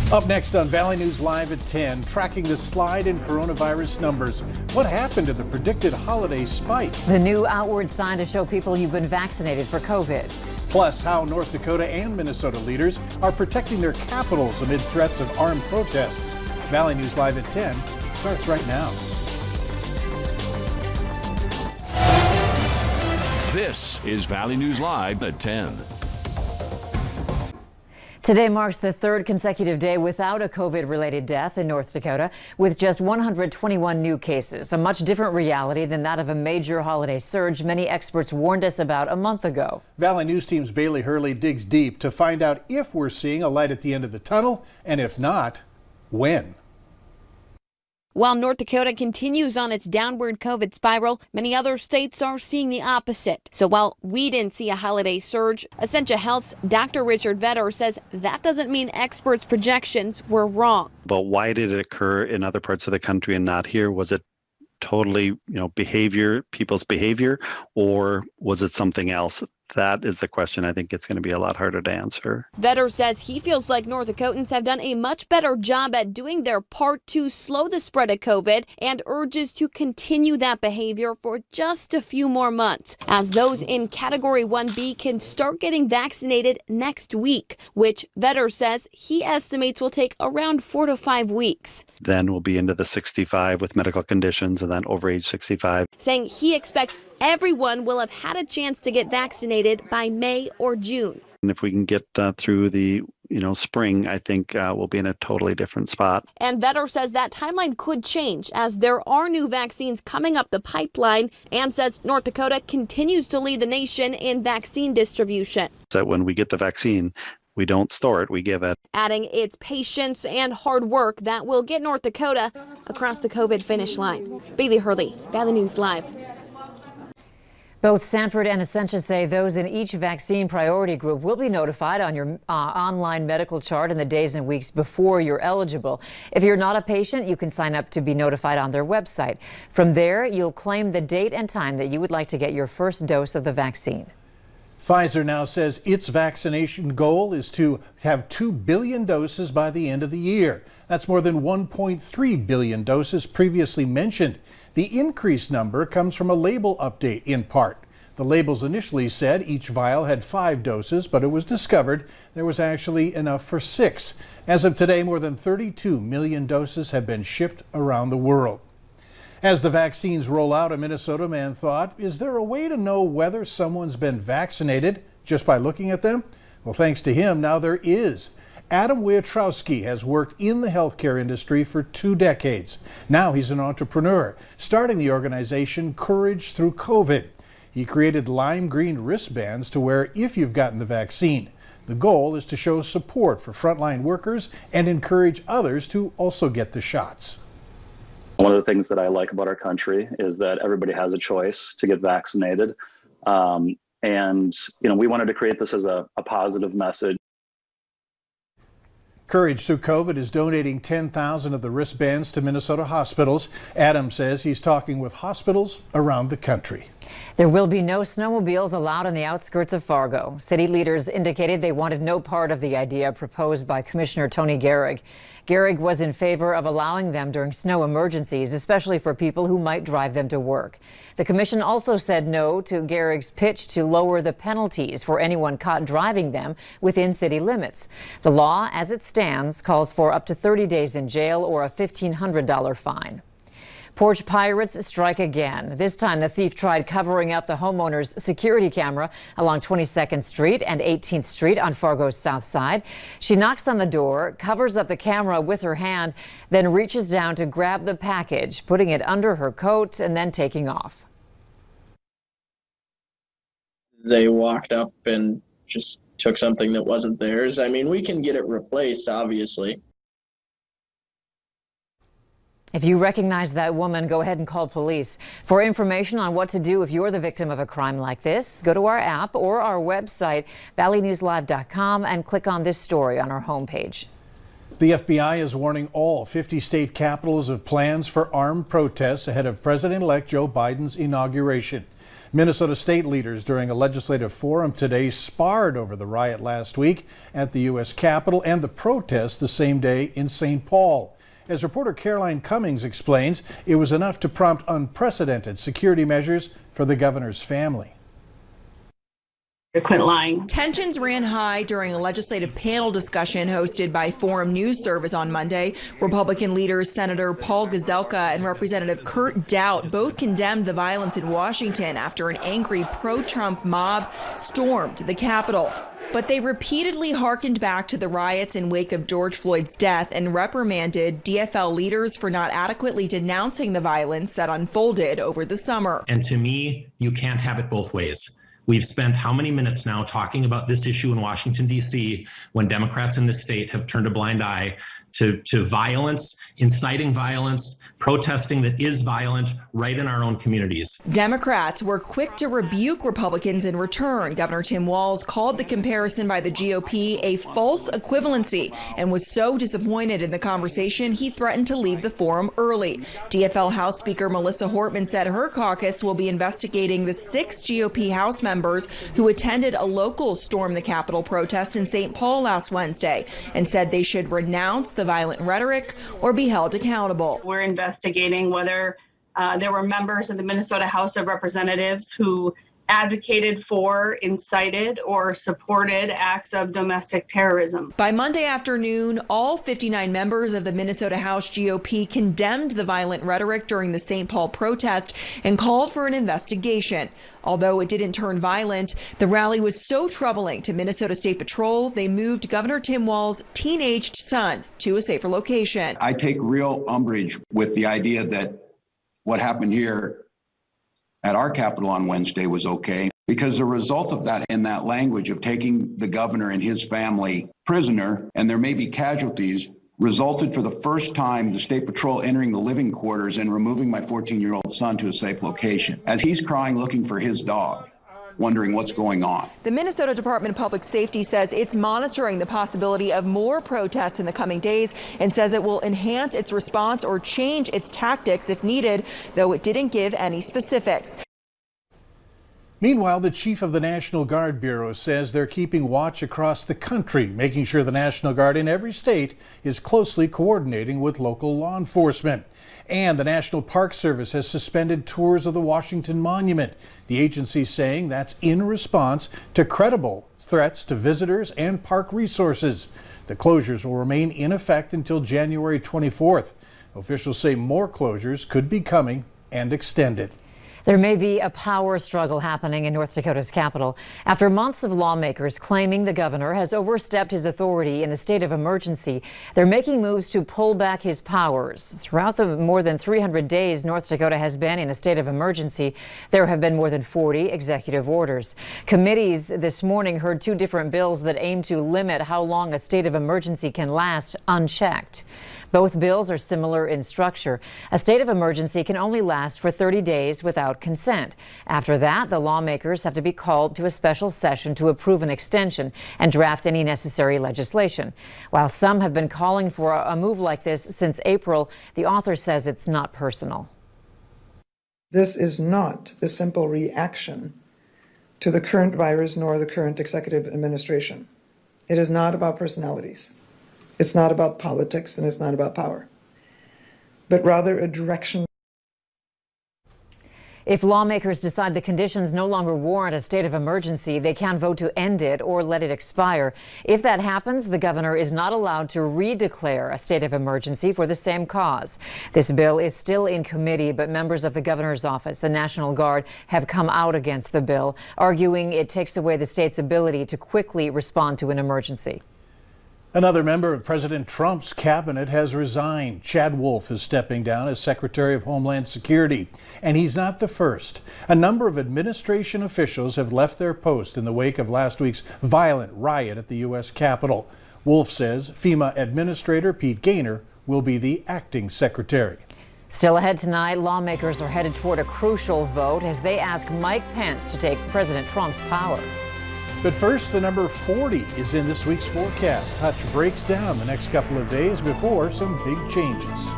Up next on Valley News Live at 10, tracking the slide in coronavirus numbers. What happened to the predicted holiday spike? The new outward sign to show people you've been vaccinated for COVID. Plus, how North Dakota and Minnesota leaders are protecting their capitals amid threats of armed protests. Valley News Live at 10 starts right now. This is Valley News Live at 10. Today marks the third consecutive day without a COVID-related death in North Dakota, with just 121 new cases, a much different reality than that of a major holiday surge many experts warned us about a month ago. Valley News Team's Bailey Hurley digs deep to find out if we're seeing a light at the end of the tunnel, and if not, when. While North Dakota continues on its downward COVID spiral, many other states are seeing the opposite. So while we didn't see a holiday surge, Essentia Health's Dr. Richard Vetter says that doesn't mean experts' projections were wrong. But why did it occur in other parts of the country and not here? Was it totally, people's behavior, or was it something else? That is the question. I think it's going to be a lot harder to answer. Vetter says he feels like North Dakotans have done a much better job at doing their part to slow the spread of COVID, and urges to continue that behavior for just a few more months, as those in Category 1B can start getting vaccinated next week, which Vetter says he estimates will take around 4 to 5 weeks. Then we'll be into the 65 with medical conditions, and then over age 65. Saying he expects everyone will have had a chance to get vaccinated by May or June. And if we can get through the spring, I think we'll be in a totally different spot. And Vetter says that timeline could change as there are new vaccines coming up the pipeline, and says North Dakota continues to lead the nation in vaccine distribution. So when we get the vaccine, we don't store it, we give it. Adding it's patience and hard work that will get North Dakota across the COVID finish line. Bailey Hurley, Valley News Live. Both Sanford and Essentia say those in each vaccine priority group will be notified on your online medical chart in the days and weeks before you're eligible. If you're not a patient, you can sign up to be notified on their website. From there, you'll claim the date and time that you would like to get your first dose of the vaccine. Pfizer now says its vaccination goal is to have 2 billion doses by the end of the year. That's more than 1.3 billion doses previously mentioned. The increased number comes from a label update in part. The labels initially said each vial had 5 doses, but it was discovered there was actually enough for 6. As of today, more than 32 million doses have been shipped around the world. As the vaccines roll out, a Minnesota man thought, is there a way to know whether someone's been vaccinated just by looking at them? Well, thanks to him, now there is. Adam Wojciechowski has worked in the healthcare industry for 2 decades. Now he's an entrepreneur, starting the organization Courage Through COVID. He created lime green wristbands to wear if you've gotten the vaccine. The goal is to show support for frontline workers and encourage others to also get the shots. One of the things that I like about our country is that everybody has a choice to get vaccinated. We wanted to create this as a positive message. Courage Through COVID is donating 10,000 of the wristbands to Minnesota hospitals. Adam says he's talking with hospitals around the country. There will be no snowmobiles allowed on the outskirts of Fargo. City leaders indicated they wanted no part of the idea proposed by Commissioner Tony Gehrig. Gehrig was in favor of allowing them during snow emergencies, especially for people who might drive them to work. The commission also said no to Gehrig's pitch to lower the penalties for anyone caught driving them within city limits. The law, as it stands, calls for up to 30 days in jail or a $1,500 fine. Porch pirates strike again. This time the thief tried covering up the homeowner's security camera along 22nd Street and 18th Street on Fargo's south side. She knocks on the door, covers up the camera with her hand, then reaches down to grab the package, putting it under her coat and then taking off. They walked up and just took something that wasn't theirs. I mean, we can get it replaced, obviously. If you recognize that woman, go ahead and call police. For information on what to do if you're the victim of a crime like this, go to our app or our website, valleynewslive.com, and click on this story on our homepage. The FBI is warning all 50 state capitals of plans for armed protests ahead of President-elect Joe Biden's inauguration. Minnesota state leaders during a legislative forum today sparred over the riot last week at the U.S. Capitol and the protest the same day in St. Paul. As reporter Caroline Cummings explains, it was enough to prompt unprecedented security measures for the governor's family. Quit lying. Tensions ran high during a legislative panel discussion hosted by Forum News Service on Monday. Republican leaders Senator Paul Gazelka and Representative Kurt Daudt both condemned the violence in Washington after an angry pro-Trump mob stormed the Capitol. But they repeatedly hearkened back to the riots in wake of George Floyd's death and reprimanded DFL leaders for not adequately denouncing the violence that unfolded over the summer. And to me, you can't have it both ways. We've spent how many minutes now talking about this issue in Washington, D.C., when Democrats in this state have turned a blind eye to violence, inciting violence, protesting that is violent right in our own communities. Democrats were quick to rebuke Republicans in return. Governor Tim Walz called the comparison by the GOP a false equivalency and was so disappointed in the conversation he threatened to leave the forum early. DFL House Speaker Melissa Hortman said her caucus will be investigating the 6 GOP House members who attended a local Storm the Capitol protest in St. Paul last Wednesday and said they should renounce the violent rhetoric or be held accountable. We're investigating whether there were members of the Minnesota House of Representatives who advocated for, incited, or supported acts of domestic terrorism. By Monday afternoon, all 59 members of the Minnesota House GOP condemned the violent rhetoric during the St. Paul protest and called for an investigation. Although it didn't turn violent, the rally was so troubling to Minnesota State Patrol, they moved Governor Tim Walz's teenaged son to a safer location. I take real umbrage with the idea that what happened here at our Capitol on Wednesday was okay, because the result of that, in that language of taking the governor and his family prisoner, and there may be casualties, resulted for the first time the State Patrol entering the living quarters and removing my 14-year-old son to a safe location as he's crying looking for his dog, wondering what's going on. The Minnesota Department of Public Safety says it's monitoring the possibility of more protests in the coming days and says it will enhance its response or change its tactics if needed, though it didn't give any specifics. Meanwhile, the chief of the National Guard Bureau says they're keeping watch across the country, making sure the National Guard in every state is closely coordinating with local law enforcement. And the National Park Service has suspended tours of the Washington Monument. The agency saying that's in response to credible threats to visitors and park resources. The closures will remain in effect until January 24th. Officials say more closures could be coming and extended. There may be a power struggle happening in North Dakota's capital after months of lawmakers claiming the governor has overstepped his authority in the state of emergency. They're making moves to pull back his powers. Throughout the more than 300 days North Dakota has been in a state of emergency, there have been more than 40 executive orders. Committees this morning heard 2 different bills that aim to limit how long a state of emergency can last unchecked. Both bills are similar in structure. A state of emergency can only last for 30 days without consent. After that, the lawmakers have to be called to a special session to approve an extension and draft any necessary legislation. While some have been calling for a move like this since April, the author says it's not personal. This is not a simple reaction to the current virus nor the current executive administration. It is not about personalities. It's not about politics and it's not about power, but rather a direction. If lawmakers decide the conditions no longer warrant a state of emergency, they can vote to end it or let it expire. If that happens, the governor is not allowed to redeclare a state of emergency for the same cause. This bill is still in committee, but members of the governor's office, the National Guard, have come out against the bill, arguing it takes away the state's ability to quickly respond to an emergency. Another member of President Trump's cabinet has resigned. Chad Wolf is stepping down as Secretary of Homeland Security. And he's not the first. A number of administration officials have left their post in the wake of last week's violent riot at the U.S. Capitol. Wolf says FEMA Administrator Pete Gaynor will be the acting secretary. Still ahead tonight, lawmakers are headed toward a crucial vote as they ask Mike Pence to take President Trump's power. But first, the number 40 is in this week's forecast. Hutch breaks down the next couple of days before some big changes.